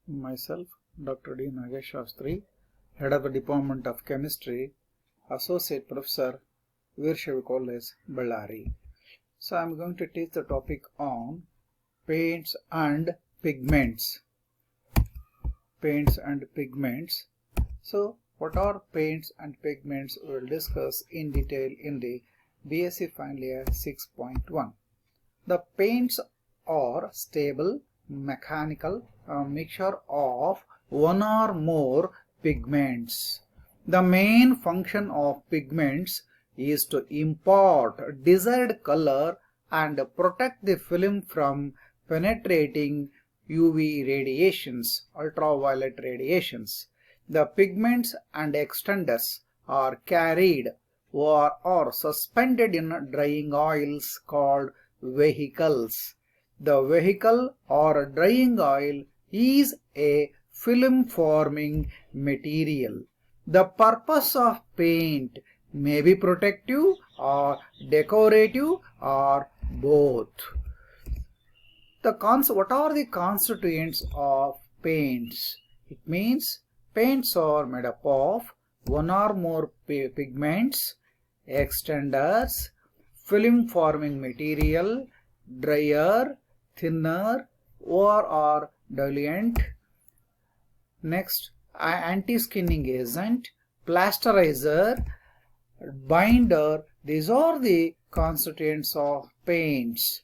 Myself, Dr. D. Nagesh Shastri, Head of the Department of Chemistry, Associate Professor, Veershavi College, Bellary. So I am going to teach the topic on paints and pigments. Paints and pigments. So what are paints and pigments? We will discuss in detail in the BSc Final Year 6.1. The paints are stable, mechanical, mixture of one or more pigments. The main function of pigments is to impart desired color and protect the film from penetrating UV radiations, ultraviolet radiations. The pigments and extenders are carried or suspended in drying oils called vehicles. The vehicle or drying oil is a film forming material. The purpose of paint may be protective or decorative or both. What are the constituents of paints? It means paints are made up of one or more pigments, extenders, film forming material, dryer, thinner, or diluent. Next, anti-skinning agent, plasterizer, binder. These are the constituents of paints.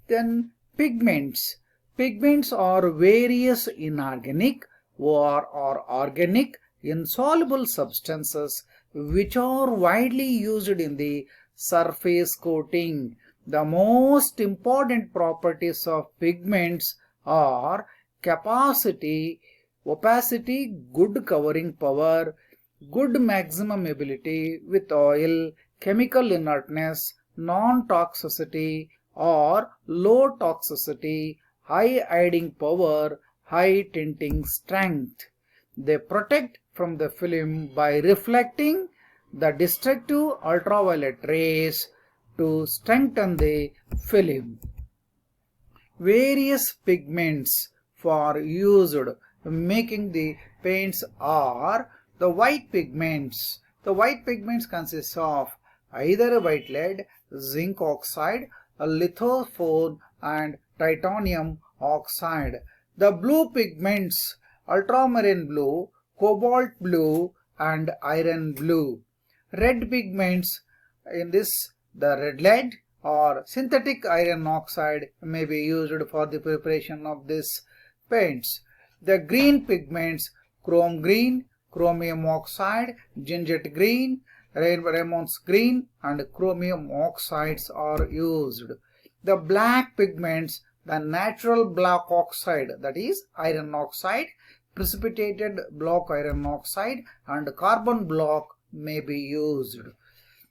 Then pigments. Pigments are various inorganic or organic insoluble substances which are widely used in the surface coating. The most important properties of pigments are capacity, opacity, good covering power, good maximum ability with oil, chemical inertness, non-toxicity or low toxicity, high hiding power, high tinting strength. They protect from the film by reflecting the destructive ultraviolet rays to strengthen the film. Various pigments for used making the paints are the white pigments. The white pigments consist of either white lead, zinc oxide, lithophone and titanium oxide. The blue pigments, ultramarine blue, cobalt blue and iron blue. Red pigments, in this the red lead or synthetic iron oxide may be used for the preparation of these paints. The green pigments, chrome green, chromium oxide, ginget green, Raymond's green and chromium oxides are used. The black pigments, the natural black oxide, that is iron oxide, precipitated black iron oxide and carbon block may be used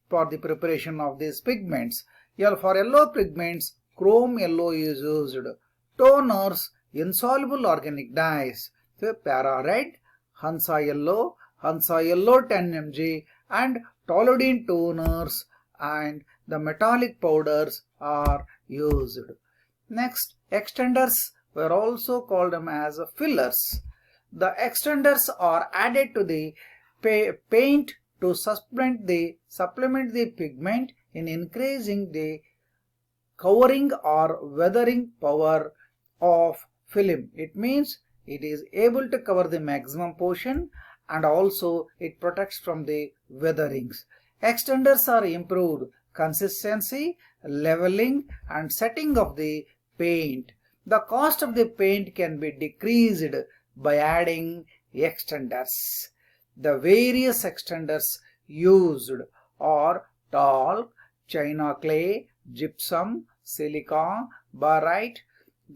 for the preparation of these pigments. For yellow pigments, chrome yellow is used. Toners, insoluble organic dyes, para red, Hansa yellow 10 mg and toluidine toners and the metallic powders are used. Next, extenders were also called them as fillers. The extenders are added to the paint to supplement the pigment in increasing the covering or weathering power of film. It means it is able to cover the maximum portion and also it protects from the weatherings. Extenders are improved consistency, leveling and setting of the paint. The cost of the paint can be decreased by adding extenders. The various extenders used are talc, china clay, gypsum, silica, barite,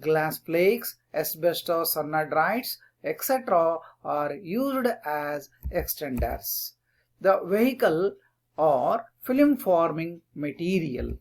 glass flakes, asbestos anhydrides, etc. are used as extenders. The vehicle or film forming material.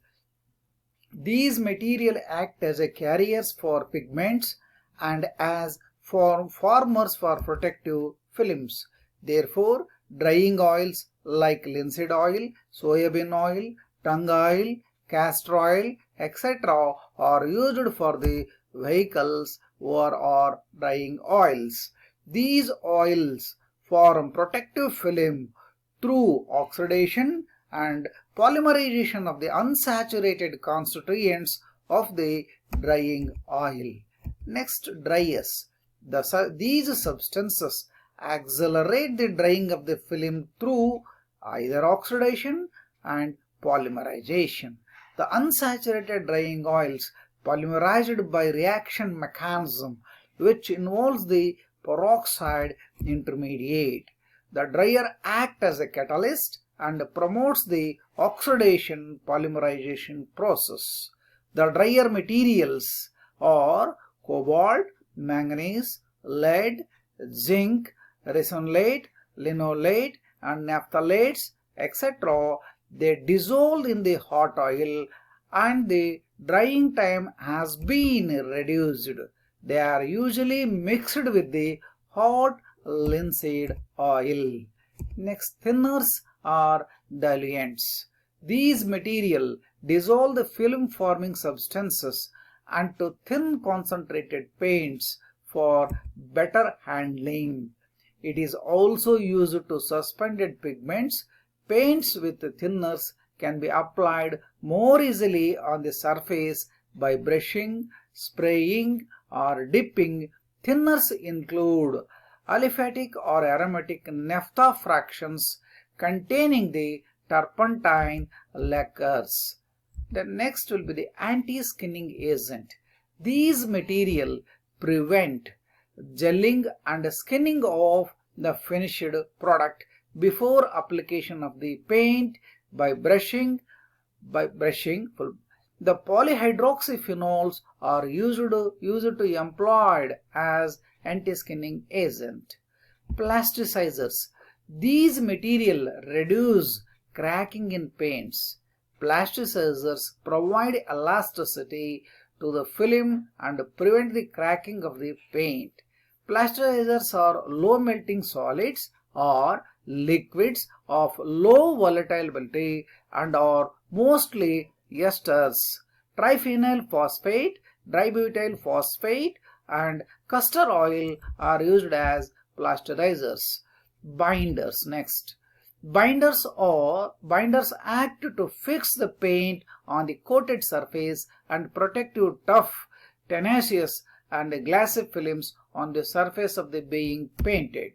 These material act as a carriers for pigments and as formers for protective films. Therefore, drying oils like linseed oil, soybean oil, tung oil, castor oil, etc. are used for the vehicles or drying oils. These oils form protective film through oxidation and polymerization of the unsaturated constituents of the drying oil. Next, dryers. These substances accelerate the drying of the film through either oxidation and polymerization. The unsaturated drying oils polymerized by reaction mechanism which involves the peroxide intermediate. The dryer acts as a catalyst and promotes the oxidation polymerization process. The dryer materials are cobalt, manganese, lead, zinc, resinolate, linolate and naphthalates, etc. They dissolve in the hot oil and the drying time has been reduced. They are usually mixed with the hot linseed oil. Next, thinners are diluents. These material dissolve the film forming substances into thin concentrated paints for better handling. It is also used to suspended pigments. Paints with thinners can be applied more easily on the surface by brushing, spraying or dipping. Thinners include aliphatic or aromatic naphtha fractions containing the turpentine lacquers. The next will be the anti-skinning agent. These material prevent gelling and skinning of the finished product before application of the paint by brushing. The polyhydroxyphenols are used to employed as anti-skinning agent. Plasticizers. These material reduce cracking in paints. Plasticizers provide elasticity to the film and prevent the cracking of the paint. Plasticizers are low melting solids or liquids of low volatility and are mostly esters. Triphenyl phosphate, dibutyl phosphate and castor oil are used as plasticizers. Binders. Next, binders act to fix the paint on the coated surface and protect tough, tenacious and glassy films on the surface of the being painted.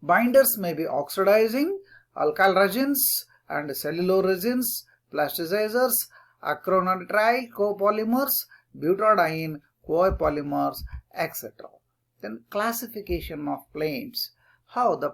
Binders may be oxidizing, alkyl resins and celluloid resins, plasticizers, acrylonitrile copolymers, butadiene copolymers, etc. Then classification of paints. How the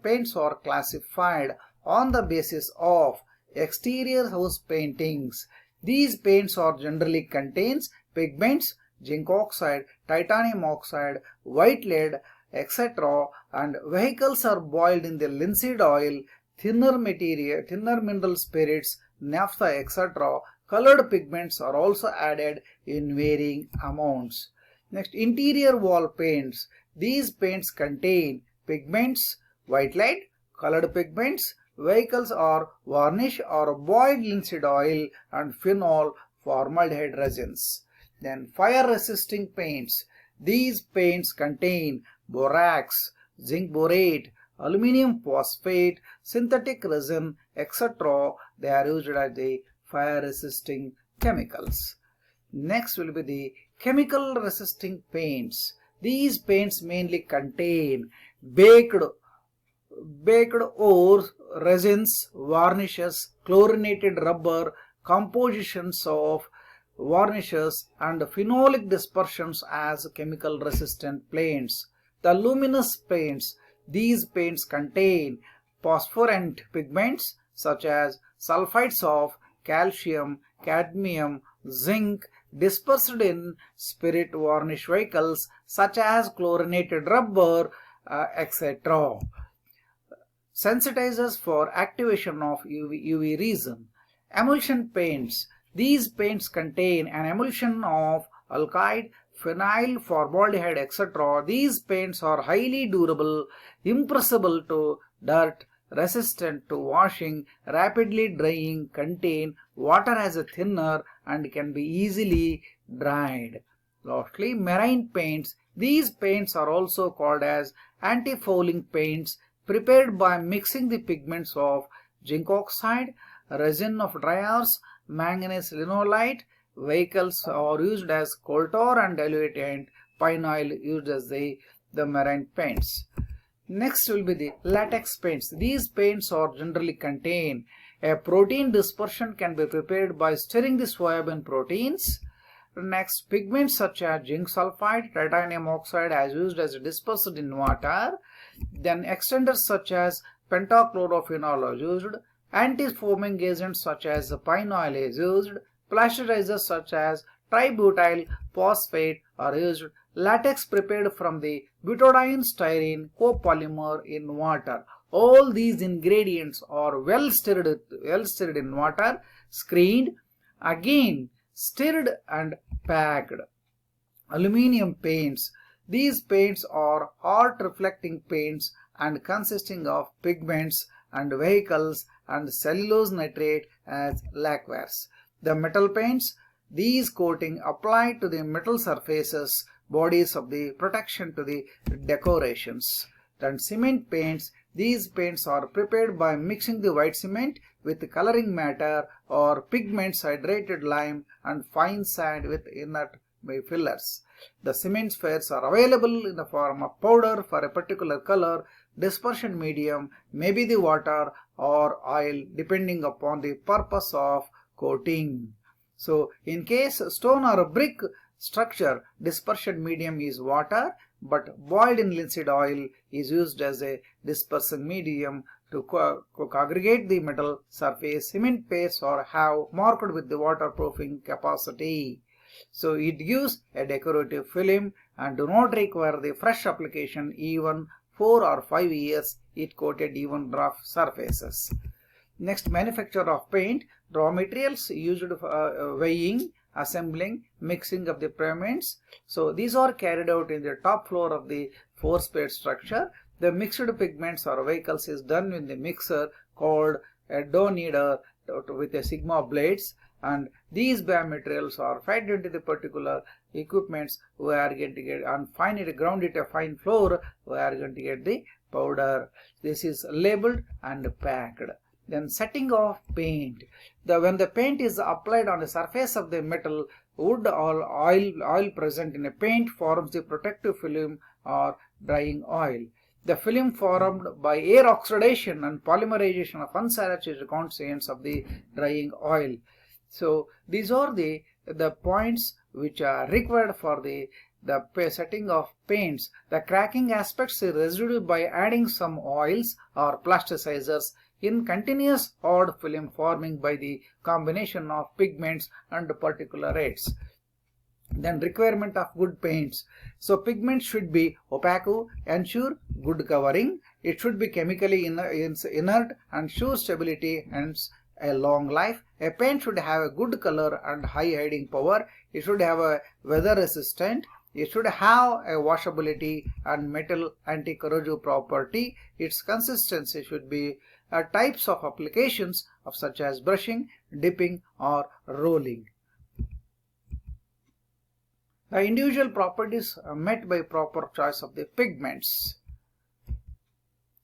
paints are classified on the basis of exterior house paintings. These paints are generally contains pigments, zinc oxide, titanium oxide, white lead, etc. and vehicles are boiled in the linseed oil, thinner mineral spirits, naphtha, etc. Colored pigments are also added in varying amounts. Next, interior wall paints. These paints contain pigments, white lead, colored pigments, vehicles or varnish or boiled linseed oil and phenol formaldehyde resins. Then fire resisting paints. These paints contain borax, zinc borate, aluminum phosphate, synthetic resin, etc. They are used as the fire resisting chemicals. Next will be the chemical resisting paints. These paints mainly contain baked ores, resins, varnishes, chlorinated rubber, compositions of varnishes and phenolic dispersions as chemical resistant paints. The luminous paints. These paints contain phosphorescent pigments such as sulfides of calcium, cadmium, zinc dispersed in spirit varnish vehicles such as chlorinated rubber, etc. Sensitizers for activation of UV resin. Emulsion paints. These paints contain an emulsion of alkyd, phenyl, formaldehyde, etc. These paints are highly durable, impressible to dirt, resistant to washing, rapidly drying, contain water as a thinner and can be easily dried. Lastly, marine paints. These paints are also called as anti-fouling paints, prepared by mixing the pigments of zinc oxide, resin of dryers, manganese linolite. Vehicles are used as coal tar and diluent pine oil used as the marine paints. Next will be the latex paints. These paints are generally contain a protein dispersion, can be prepared by stirring the soybean proteins. Next, pigments such as zinc sulfide, titanium oxide as used as dispersed in water. Then extenders such as pentachlorophenol are used. Anti-foaming agents such as pine oil is used. Plasterizers such as tributyl phosphate are used. Latex prepared from the butadiene styrene copolymer in water. All these ingredients are well stirred in water, screened, again stirred and packed. Aluminium paints. These paints are hot reflecting paints and consisting of pigments and vehicles and cellulose nitrate as lacquers. The metal paints. These coating applied to the metal surfaces, bodies of the protection to the decorations. Then cement paints. These paints are prepared by mixing the white cement with coloring matter or pigments, hydrated lime and fine sand with inert fillers. The cement spheres are available in the form of powder for a particular color. Dispersion medium may be the water or oil depending upon the purpose of coating. So in case stone or a brick structure, dispersion medium is water, but boiled in linseed oil is used as a dispersing medium to aggregate the metal surface. Cement paste or have marked with the waterproofing capacity. So it gives a decorative film and do not require the fresh application. Even 4 or 5 years it coated even rough surfaces. Next, manufacture of paint. Raw materials used for weighing, assembling, mixing of the pigments. So these are carried out in the top floor of the 4-spade structure. The mixed pigments or vehicles is done in the mixer called a dough kneader with a sigma blades, and these materials are fed into the particular equipments. We are going to get and fine it, ground it a fine flour. We are going to get the powder. This is labeled and packed. Then setting of paint. When the paint is applied on the surface of the metal, wood or oil present in a paint forms the protective film or drying oil. The film formed by air oxidation and polymerization of unsaturated constituents of the drying oil. So these are the points which are required for the setting of paints. The cracking aspects is resolved by adding some oils or plasticizers in continuous hard film forming by the combination of pigments and particulates. Then requirement of good paints. So pigments should be opaque, ensure good covering. It should be chemically inert and show stability, hence a long life. A paint should have a good color and high hiding power. It should have a weather resistant. It should have a washability and metal anti-corrosive property. Its consistency should be types of applications of such as brushing, dipping or rolling. The individual properties are met by proper choice of the pigments.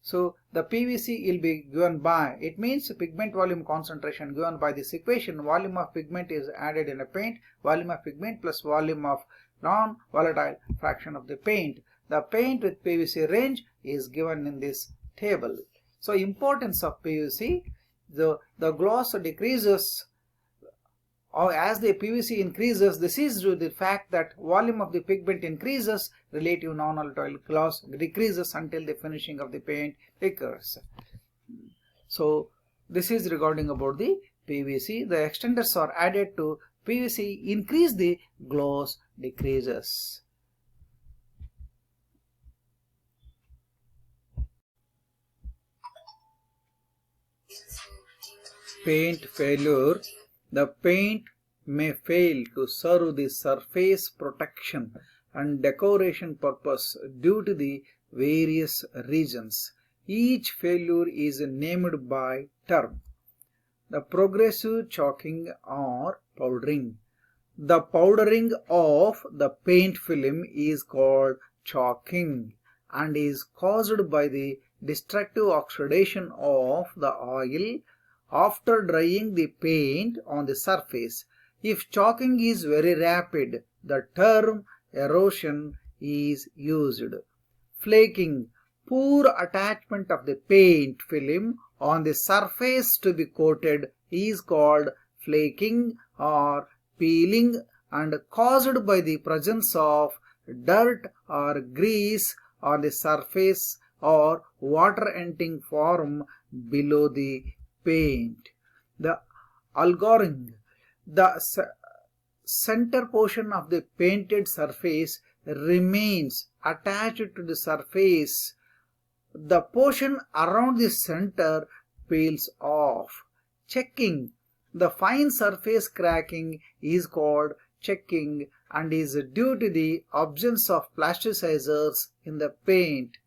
So the PVC will be given by, it means pigment volume concentration given by this equation. Volume of pigment is added in a paint, volume of pigment plus volume of non-volatile fraction of the paint. The paint with PVC range is given in this table. So importance of PVC, the gloss decreases or as the PVC increases. This is due to the fact that volume of the pigment increases, relative non-volatile gloss decreases until the finishing of the paint occurs. So this is regarding about the PVC. The extenders are added to PVC, increase the gloss decreases. Paint failure. The paint may fail to serve the surface protection and decoration purpose due to the various reasons. Each failure is named by term. The progressive chalking or powdering. The powdering of the paint film is called chalking and is caused by the destructive oxidation of the oil after drying the paint on the surface. If chalking is very rapid, the term erosion is used. Flaking, poor attachment of the paint film on the surface to be coated is called flaking or peeling and caused by the presence of dirt or grease on the surface or water entering form below the paint. The algaroring, the center portion of the painted surface remains attached to the surface. The portion around the center peels off. Checking, the fine surface cracking is called checking and is due to the absence of plasticizers in the paint.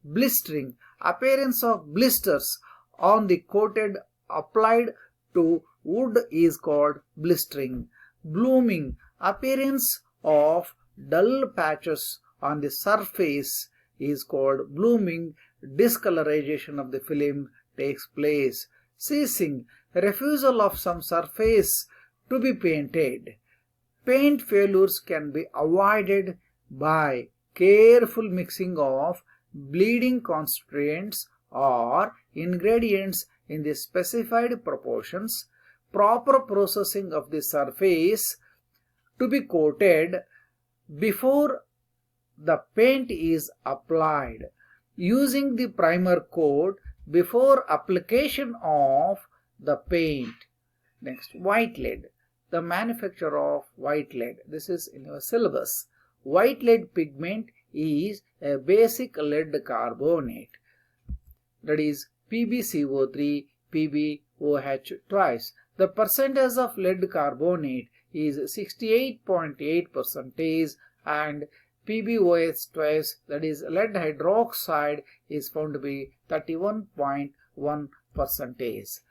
Blistering, appearance of blisters on the coated applied to wood is called blistering. Blooming, appearance of dull patches on the surface is called blooming. Discolorization of the film takes place. Ceasing, refusal of some surface to be painted. Paint failures can be avoided by careful mixing of bleeding constituents or ingredients in the specified proportions, proper processing of the surface to be coated before the paint is applied, using the primer coat before application of the paint. Next, white lead. The manufacture of white lead. This is in your syllabus. White lead pigment is a basic lead carbonate, that is PbCO3, PbOH twice. The percentage of lead carbonate is 68.8% and PbOH twice, that is lead hydroxide, is found to be 31.1%.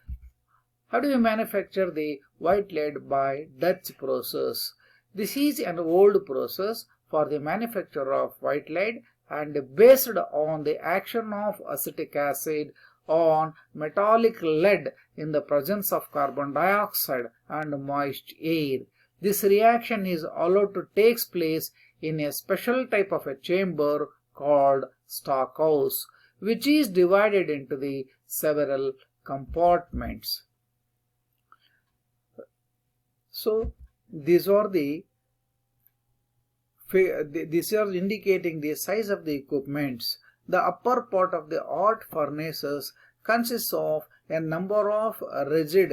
How do you manufacture the white lead? By Dutch process. This is an old process for the manufacture of white lead and based on the action of acetic acid on metallic lead in the presence of carbon dioxide and moist air. This reaction is allowed to take place in a special type of a chamber called stockhouse, which is divided into the several compartments. So these are indicating the size of the equipments. The upper part of the art furnaces consists of a number of rigid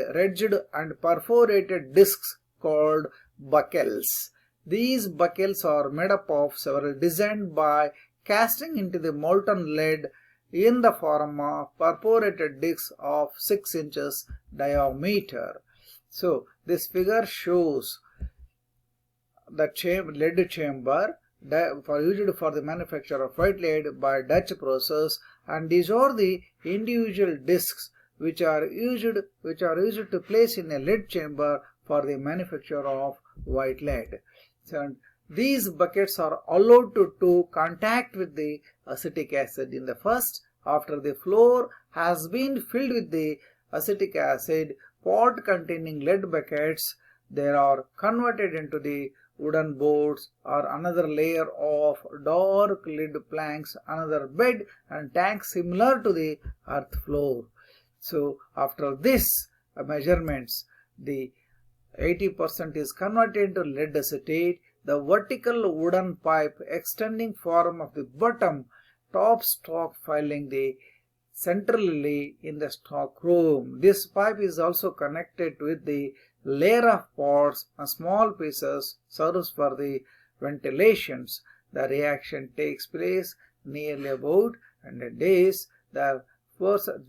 and perforated discs called buckles. These buckles are made up of several designed by casting into the molten lead in the form of perforated discs of 6 inches diameter. So this figure shows the lead chamber used for the manufacture of white lead by Dutch process, and these are the individual discs which are used to place in a lead chamber for the manufacture of white lead. So these buckets are allowed to contact with the acetic acid in the first. After the floor has been filled with the acetic acid, pot containing lead buckets, they are converted into the wooden boards or another layer of dark lead planks, another bed and tank similar to the earth floor. So after this measurements, the 80% is converted to lead acetate. The vertical wooden pipe extending form of the bottom top stock filling the centrally in the stock room. This pipe is also connected with the layer of pots and small pieces serves for the ventilations. The reaction takes place nearly about 100 days.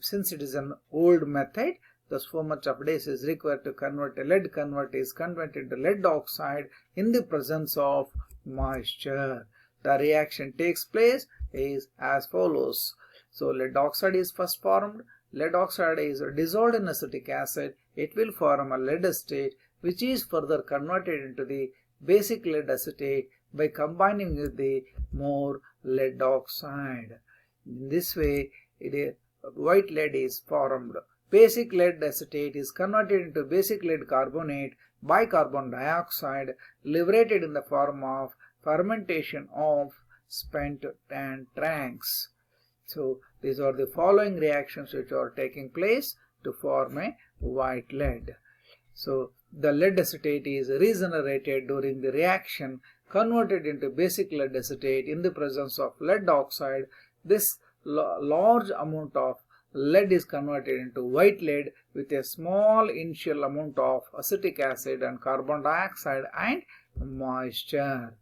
Since it is an old method, so much of days is required to convert a lead. Is converted to lead oxide in the presence of moisture. The reaction takes place is as follows. So lead oxide is first formed. Lead oxide is dissolved in acetic acid. It will form a lead acetate. which is further converted into the basic lead acetate by combining with the more lead oxide. In this way, white lead is formed. Basic lead acetate is converted into basic lead carbonate by carbon dioxide, liberated in the form of fermentation of spent tanks. So these are the following reactions which are taking place to form a white lead. So the lead acetate is regenerated during the reaction, converted into basic lead acetate in the presence of lead oxide. This large amount of lead is converted into white lead with a small initial amount of acetic acid and carbon dioxide and moisture.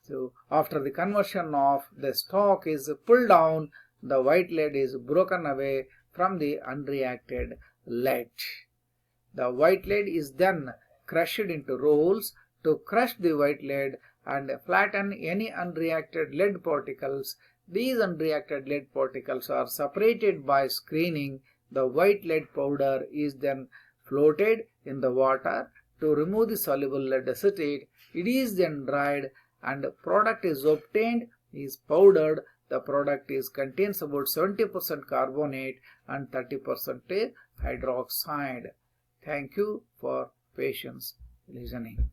So after the conversion of the stock is pulled down, the white lead is broken away from the unreacted lead. The white lead is then crushed into rolls to crush the white lead and flatten any unreacted lead particles. These unreacted lead particles are separated by screening. The white lead powder is then floated in the water to remove the soluble lead acetate. It is then dried and product is obtained, is powdered. The product contains about 70% carbonate and 30% hydroxide. Thank you for patience listening.